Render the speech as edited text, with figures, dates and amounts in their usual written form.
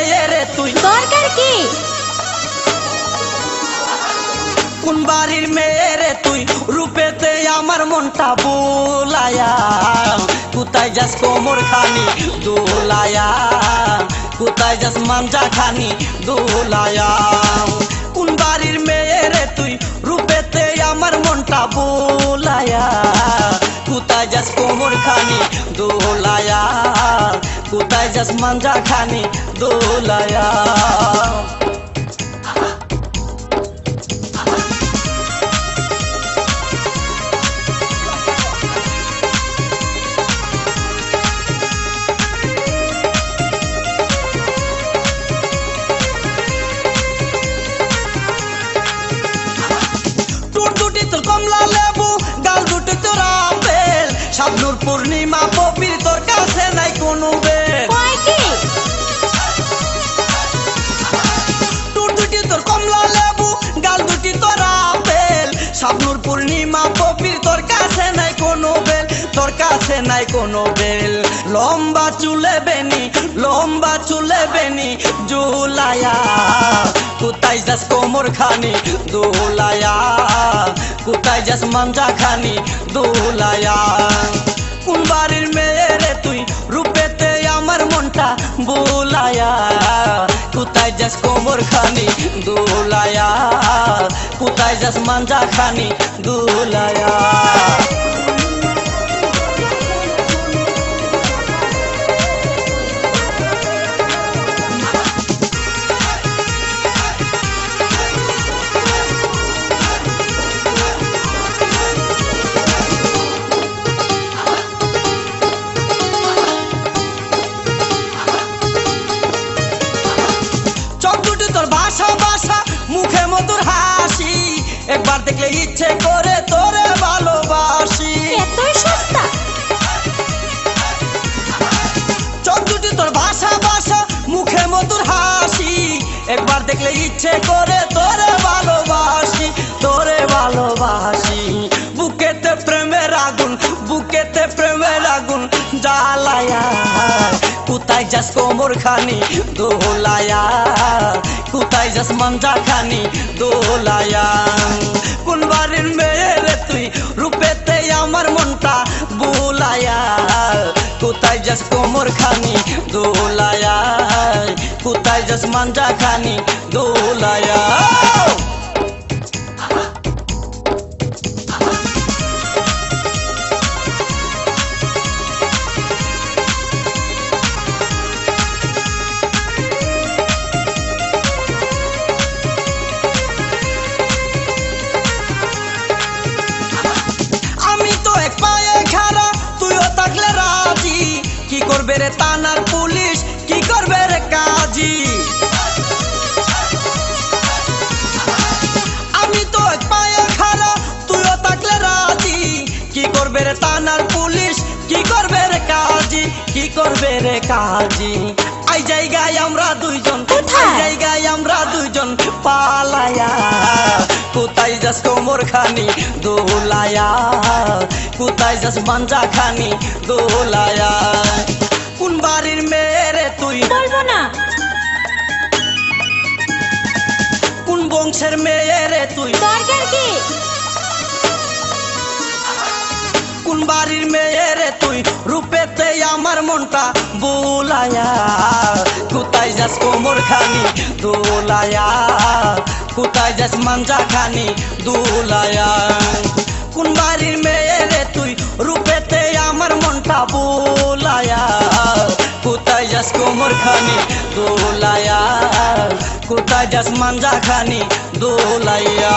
মেয়ে রে তুই দরকার কি কোন বাড়ির মেয়ে রে তুই রূপেতে আমার মনটা বুলায়া কোথায় যাস কোমর খানি দোলায়া কোথায় যাস মাঞ্জা খানি দোলায়া কোন বাড়ির মেয়ে রে তুই রূপেতে আমার মনটা বুলায়া কোথায় যাস কোমর খানি দোলায়া কোথায় যাস মাঞ্জা খানি দোলায়া কমলা লেবু গাল দুটি তোর আপেল শাবনুর পূর্ণিমা পবির তোর কাছে নাই কোনো বেল তোর দুটি তোর কমলা লেবু গাল দুটি তোর আপেল শাবনুর পূর্ণিমা পবির তোর কাছে নাই কোনো বেল তোর কাছে নাই কোনো বেল লম্বা চুলে বেনি জুলায়া কোথায় যাস কোমর খানি দোলায়া কোথায় যাস মাঞ্জা খানি দোলায়া কোন বাড়ির মেয়ে রে তুই রূপেতে আমার মনটা বোলায়া কোথায় যাস কোমর খানি দোলায়া কোথায় যাস মাঞ্জা খানি দোলায়া মুখে মধুর হাসি একবার দেখলে ইচ্ছে করে তোরে ভালোবাসি এতই সস্তা চোখ দুটি তোর ভাষা মুখে মধুর হাসি একবার দেখলে ইচ্ছে করে তোরে ভালোবাসি বুকেতে প্রেমের আগুন জ্বালায়া কোথায় যাস কোমর খানি দোলায়া কোথায় যাস মাঞ্জা খানি দোলায়া কোন বাড়ির মেয়ে রে তুই রূপেতে আমার মনটা বুলায়া কোথায় যাস কোমর খানি দোলায়া কোথায় যাস মাঞ্জা খানি দোলায়া কি করবে রে থানার পুলিশ কি করবে রে কাজী আমি তো এক পায়ে খাড়া তুইও থাকলে রাজি কি করবে রে থানার পুলিশ কি করবে রে কাজী এই জায়গায় আমরা দুইজন পালায়া কোথায় যাস কোমর খানি দোলায়া কোথায় যাস মাঞ্জা খানি দোলায়া কোন বাড়ির মেয়ে রে তুই বলবো না কোন বংশের মেয়ে রে তুই দরকার কি কোন বাড়ির মেয়ে রে তুই রূপেতে আমার মনটা বোলায়া কোথায় যাস কোমর খানি দোলায়া কোথায় যাস মাঞ্জা খানি দোলায়া কোন বাড়ির মেয়ে রে তুই রূপেতে আমার মনটা বোলায়া কোথায় যাস কোমর খানি দোলায়া কোথায় যাস মাঞ্জা খানি দোলায়া